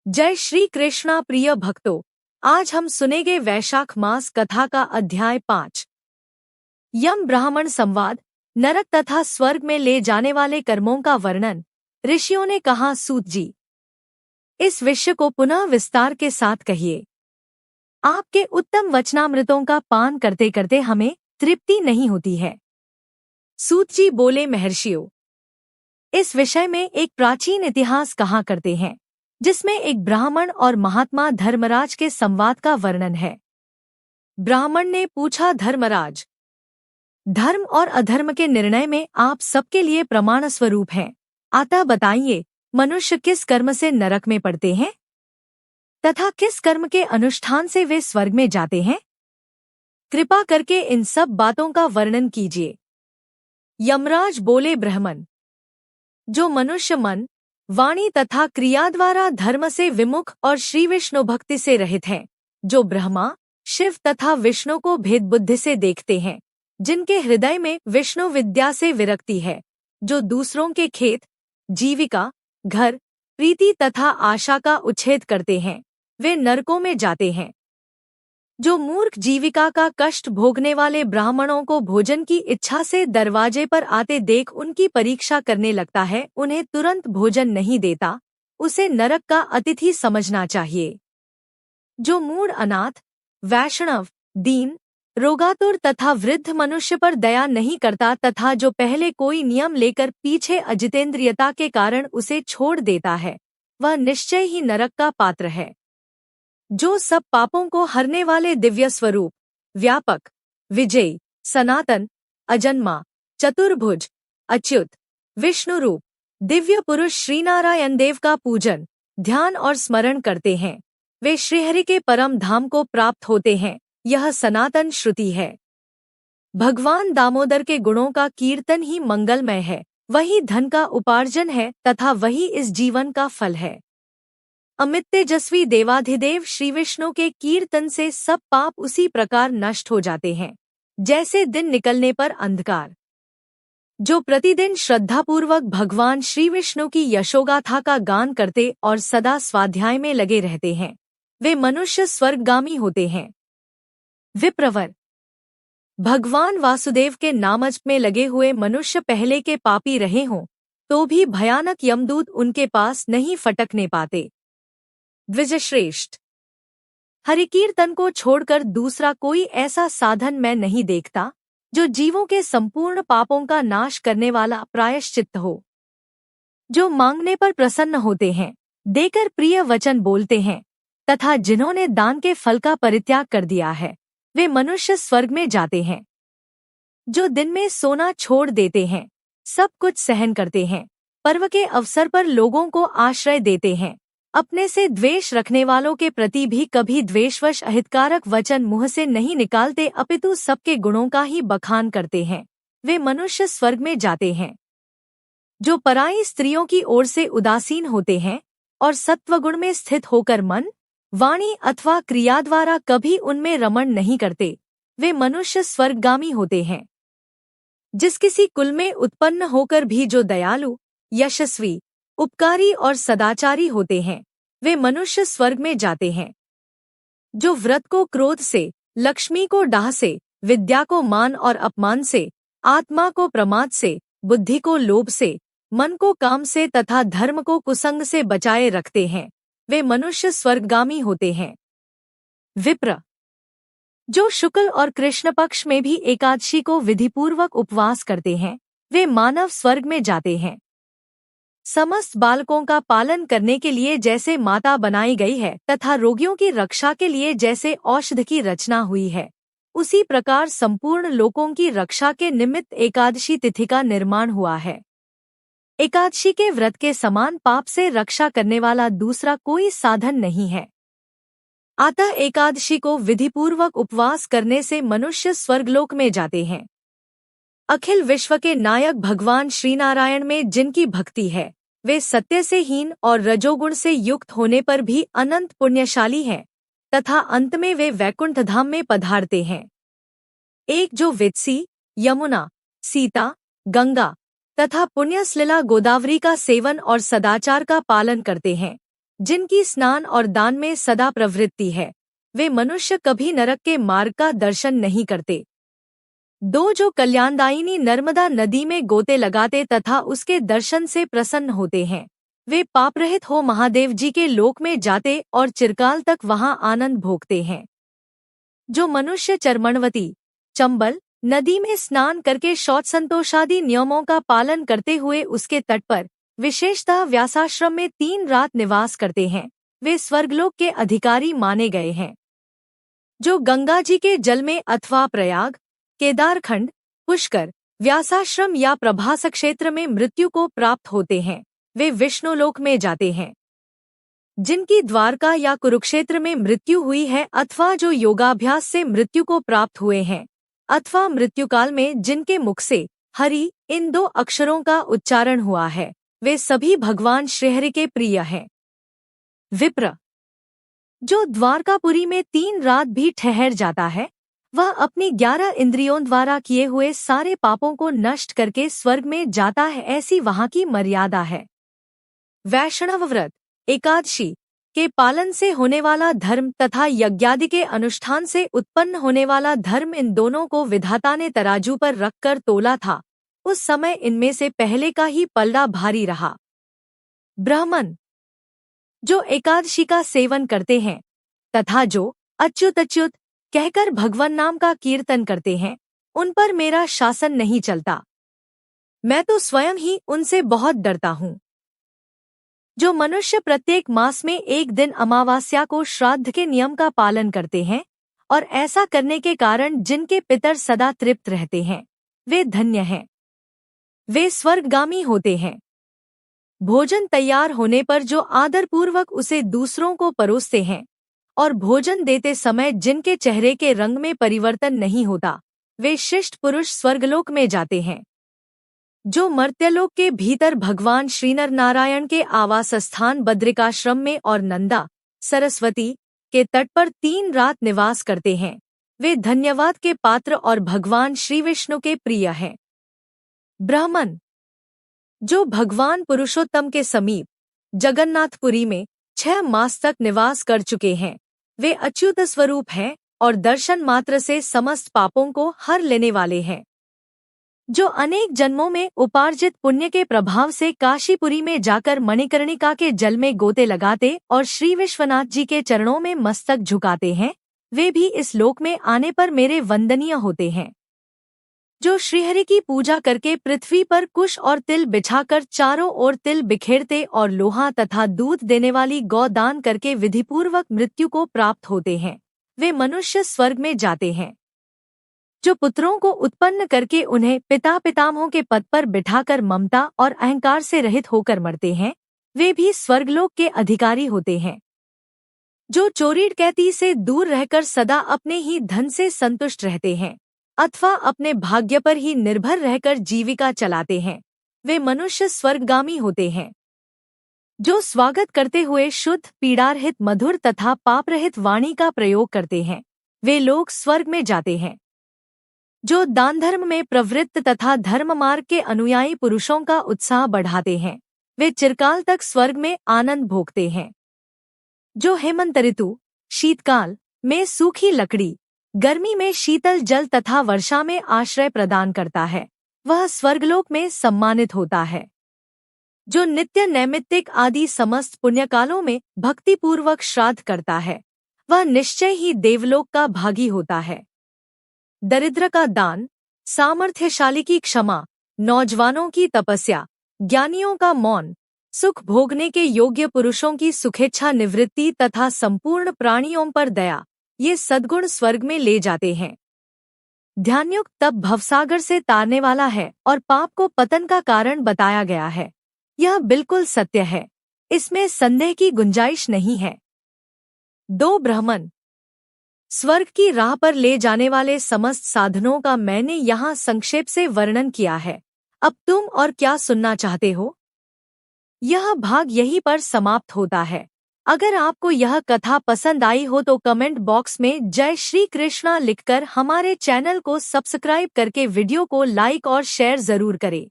जय श्री कृष्णा प्रिय भक्तों, आज हम सुनेंगे वैशाख मास कथा का अध्याय 5। यम ब्राह्मण संवाद, नरक तथा स्वर्ग में ले जाने वाले कर्मों का वर्णन। ऋषियों ने कहा, सूत जी, इस विषय को पुनः विस्तार के साथ कहिए। आपके उत्तम वचनामृतों का पान करते करते हमें तृप्ति नहीं होती है। सूत जी बोले, महर्षियों, इस विषय में एक प्राचीन इतिहास कहा करते हैं, जिसमें एक ब्राह्मण और महात्मा धर्मराज के संवाद का वर्णन है। ब्राह्मण ने पूछा, धर्मराज, धर्म और अधर्म के निर्णय में आप सबके लिए प्रमाण स्वरूप हैं, अतः बताइए, मनुष्य किस कर्म से नरक में पड़ते हैं तथा किस कर्म के अनुष्ठान से वे स्वर्ग में जाते हैं? कृपा करके इन सब बातों का वर्णन कीजिए। यमराज बोले, ब्राह्मण, जो मनुष्य मन, वाणी तथा क्रिया द्वारा धर्म से विमुख और श्री विष्णु भक्ति से रहित हैं, जो ब्रह्मा, शिव तथा विष्णु को भेद बुद्धि से देखते हैं, जिनके हृदय में विष्णु विद्या से विरक्ति है, जो दूसरों के खेत, जीविका, घर, प्रीति तथा आशा का उच्छेद करते हैं, वे नरकों में जाते हैं। जो मूर्ख जीविका का कष्ट भोगने वाले ब्राह्मणों को भोजन की इच्छा से दरवाजे पर आते देख उनकी परीक्षा करने लगता है, उन्हें तुरंत भोजन नहीं देता, उसे नरक का अतिथि समझना चाहिए। जो मूढ़ अनाथ, वैष्णव, दीन, रोगातुर तथा वृद्ध मनुष्य पर दया नहीं करता तथा जो पहले कोई नियम लेकर पीछे अजितेंद्रियता के कारण उसे छोड़ देता है, वह निश्चय ही नरक का पात्र है। जो सब पापों को हरने वाले दिव्य स्वरूप, व्यापक, विजयी, सनातन, अजन्मा, चतुर्भुज, अच्युत, विष्णु रूप, दिव्य पुरुष श्रीनारायण देव का पूजन, ध्यान और स्मरण करते हैं, वे श्रीहरि के परम धाम को प्राप्त होते हैं, यह सनातन श्रुति है। भगवान दामोदर के गुणों का कीर्तन ही मंगलमय है, वही धन का उपार्जन है तथा वही इस जीवन का फल है। अमित तेजस्वी देवाधिदेव श्री विष्णु के कीर्तन से सब पाप उसी प्रकार नष्ट हो जाते हैं, जैसे दिन निकलने पर अंधकार। जो प्रतिदिन श्रद्धापूर्वक भगवान श्री विष्णु की यशोगाथा का गान करते और सदा स्वाध्याय में लगे रहते हैं, वे मनुष्य स्वर्गगामी होते हैं। विप्रवर, भगवान वासुदेव के नामजप में लगे हुए मनुष्य पहले के पापी रहे हों, तो भी भयानक यमदूत उनके पास नहीं फटकने पाते। द्विजश्रेष्ठ, हरिकीर्तन को छोड़कर दूसरा कोई ऐसा साधन मैं नहीं देखता, जो जीवों के संपूर्ण पापों का नाश करने वाला प्रायश्चित्त हो। जो मांगने पर प्रसन्न होते हैं, देकर प्रिय वचन बोलते हैं तथा जिन्होंने दान के फल का परित्याग कर दिया है, वे मनुष्य स्वर्ग में जाते हैं। जो दिन में सोना छोड़ देते हैं, सब कुछ सहन करते हैं, पर्व के अवसर पर लोगों को आश्रय देते हैं, अपने से द्वेष रखने वालों के प्रति भी कभी द्वेषवश अहितकारक वचन मुंह से नहीं निकालते, अपितु सबके गुणों का ही बखान करते हैं, वे मनुष्य स्वर्ग में जाते हैं। जो पराई स्त्रियों की ओर से उदासीन होते हैं और सत्वगुण में स्थित होकर मन, वाणी अथवा क्रिया द्वारा कभी उनमें रमण नहीं करते, वे मनुष्य स्वर्गगामी होते हैं। जिस किसी कुल में उत्पन्न होकर भी जो दयालु, यशस्वी, उपकारी और सदाचारी होते हैं, वे मनुष्य स्वर्ग में जाते हैं। जो व्रत को क्रोध से, लक्ष्मी को डाह से, विद्या को मान और अपमान से, आत्मा को प्रमाद से, बुद्धि को लोभ से, मन को काम से तथा धर्म को कुसंग से बचाए रखते हैं, वे मनुष्य स्वर्गगामी होते हैं। विप्र, जो शुक्ल और कृष्ण पक्ष में भी एकादशी को विधिपूर्वक उपवास करते हैं, वे मानव स्वर्ग में जाते हैं। समस्त बालकों का पालन करने के लिए जैसे माता बनाई गई है तथा रोगियों की रक्षा के लिए जैसे औषध की रचना हुई है, उसी प्रकार संपूर्ण लोकों की रक्षा के निमित्त एकादशी तिथि का निर्माण हुआ है। एकादशी के व्रत के समान पाप से रक्षा करने वाला दूसरा कोई साधन नहीं है। अतः एकादशी को विधिपूर्वक उपवास करने से मनुष्य स्वर्गलोक में जाते हैं। अखिल विश्व के नायक भगवान श्रीनारायण में जिनकी भक्ति है, वे सत्य से हीन और रजोगुण से युक्त होने पर भी अनंत पुण्यशाली हैं तथा अंत में वे वैकुंठ धाम में पधारते हैं। एक जो वित्सी, यमुना, सीता, गंगा तथा पुण्यसलिला गोदावरी का सेवन और सदाचार का पालन करते हैं, जिनकी स्नान और दान में सदा प्रवृत्ति है, वे मनुष्य कभी नरक के मार्ग का दर्शन नहीं करते। 2 जो कल्याणदायिनी नर्मदा नदी में गोते लगाते तथा उसके दर्शन से प्रसन्न होते हैं, वे पापरहित हो महादेव जी के लोक में जाते और चिरकाल तक वहां आनंद भोगते हैं। जो मनुष्य चर्मणवती चंबल नदी में स्नान करके शौच संतोषादि नियमों का पालन करते हुए उसके तट पर विशेषतः व्यासाश्रम में 3 रात निवास करते हैं, वे स्वर्गलोक के अधिकारी माने गए हैं। जो गंगा जी के जल में अथवा प्रयाग, केदारखंड, पुष्कर, व्यासाश्रम या प्रभास क्षेत्र में मृत्यु को प्राप्त होते हैं, वे विष्णुलोक में जाते हैं। जिनकी द्वारका या कुरुक्षेत्र में मृत्यु हुई है अथवा जो योगाभ्यास से मृत्यु को प्राप्त हुए हैं अथवा मृत्युकाल में जिनके मुख से हरि इन 2 अक्षरों का उच्चारण हुआ है, वे सभी भगवान श्रीहरि के प्रिय हैं। विप्र जो द्वारकापुरी में 3 रात भी ठहर जाता है, वह अपनी 11 इंद्रियों द्वारा किए हुए सारे पापों को नष्ट करके स्वर्ग में जाता है, ऐसी वहां की मर्यादा है। वैष्णव व्रत एकादशी के पालन से होने वाला धर्म तथा यज्ञादि के अनुष्ठान से उत्पन्न होने वाला धर्म, इन दोनों को विधाता ने तराजू पर रखकर तोला था। उस समय इनमें से पहले का ही पलड़ा भारी रहा। ब्राह्मण जो एकादशी का सेवन करते हैं तथा जो अच्युत अच्युत कहकर भगवान नाम का कीर्तन करते हैं, उन पर मेरा शासन नहीं चलता। मैं तो स्वयं ही उनसे बहुत डरता हूँ। जो मनुष्य प्रत्येक मास में 1 दिन अमावस्या को श्राद्ध के नियम का पालन करते हैं और ऐसा करने के कारण जिनके पितर सदा तृप्त रहते हैं, वे धन्य हैं, वे स्वर्गगामी होते हैं। भोजन तैयार होने पर जो आदरपूर्वक उसे दूसरों को परोसते हैं और भोजन देते समय जिनके चेहरे के रंग में परिवर्तन नहीं होता, वे शिष्ट पुरुष स्वर्गलोक में जाते हैं। जो मर्त्यलोक के भीतर भगवान श्रीनर नारायण के आवास स्थान बद्रिकाश्रम में और नंदा सरस्वती के तट पर 3 रात निवास करते हैं, वे धन्यवाद के पात्र और भगवान श्री विष्णु के प्रिय हैं। ब्राह्मण जो भगवान पुरुषोत्तम के समीप जगन्नाथपुरी में 6 मास तक निवास कर चुके हैं, वे अच्युत स्वरूप हैं और दर्शन मात्र से समस्त पापों को हर लेने वाले हैं। जो अनेक जन्मों में उपार्जित पुण्य के प्रभाव से काशीपुरी में जाकर मणिकर्णिका के जल में गोते लगाते और श्री विश्वनाथ जी के चरणों में मस्तक झुकाते हैं, वे भी इस लोक में आने पर मेरे वंदनीय होते हैं। जो श्रीहरि की पूजा करके पृथ्वी पर कुश और तिल बिछाकर चारों ओर तिल बिखेरते और लोहा तथा दूध देने वाली गौ दान करके विधिपूर्वक मृत्यु को प्राप्त होते हैं, वे मनुष्य स्वर्ग में जाते हैं। जो पुत्रों को उत्पन्न करके उन्हें पिता पितामहों के पद पर बिठाकर ममता और अहंकार से रहित होकर मरते हैं, वे भी स्वर्गलोक के अधिकारी होते हैं। जो चोरी डकैती से दूर रहकर सदा अपने ही धन से संतुष्ट रहते हैं अथवा अपने भाग्य पर ही निर्भर रहकर जीविका चलाते हैं, वे मनुष्य स्वर्गगामी होते हैं। जो स्वागत करते हुए शुद्ध पीड़ारहित मधुर तथा पापरहित वाणी का प्रयोग करते हैं, वे लोग स्वर्ग में जाते हैं। जो दान धर्म में प्रवृत्त तथा धर्म मार्ग के अनुयायी पुरुषों का उत्साह बढ़ाते हैं, वे चिरकाल तक स्वर्ग में आनंद भोगते हैं। जो हेमंत ऋतु शीतकाल में सूखी लकड़ी, गर्मी में शीतल जल तथा वर्षा में आश्रय प्रदान करता है, वह स्वर्गलोक में सम्मानित होता है। जो नित्य नैमित्तिक आदि समस्त पुण्यकालों में भक्तिपूर्वक श्राद्ध करता है, वह निश्चय ही देवलोक का भागी होता है। दरिद्र का दान, सामर्थ्यशाली की क्षमा, नौजवानों की तपस्या, ज्ञानियों का मौन, सुख भोगने के योग्य पुरुषों की सुखेच्छा निवृत्ति तथा संपूर्ण प्राणियों पर दया, ये सद्गुण स्वर्ग में ले जाते हैं। ध्यानयुक्त तप भवसागर से तारने वाला है और पाप को पतन का कारण बताया गया है। यह बिल्कुल सत्य है, इसमें संदेह की गुंजाइश नहीं है। 2 ब्राह्मण स्वर्ग की राह पर ले जाने वाले समस्त साधनों का मैंने यहाँ संक्षेप से वर्णन किया है। अब तुम और क्या सुनना चाहते हो? यह भाग यहीं पर समाप्त होता है। अगर आपको यह कथा पसंद आई हो तो कमेंट बॉक्स में जय श्री कृष्णा लिखकर हमारे चैनल को सब्सक्राइब करके वीडियो को लाइक और शेयर जरूर करें।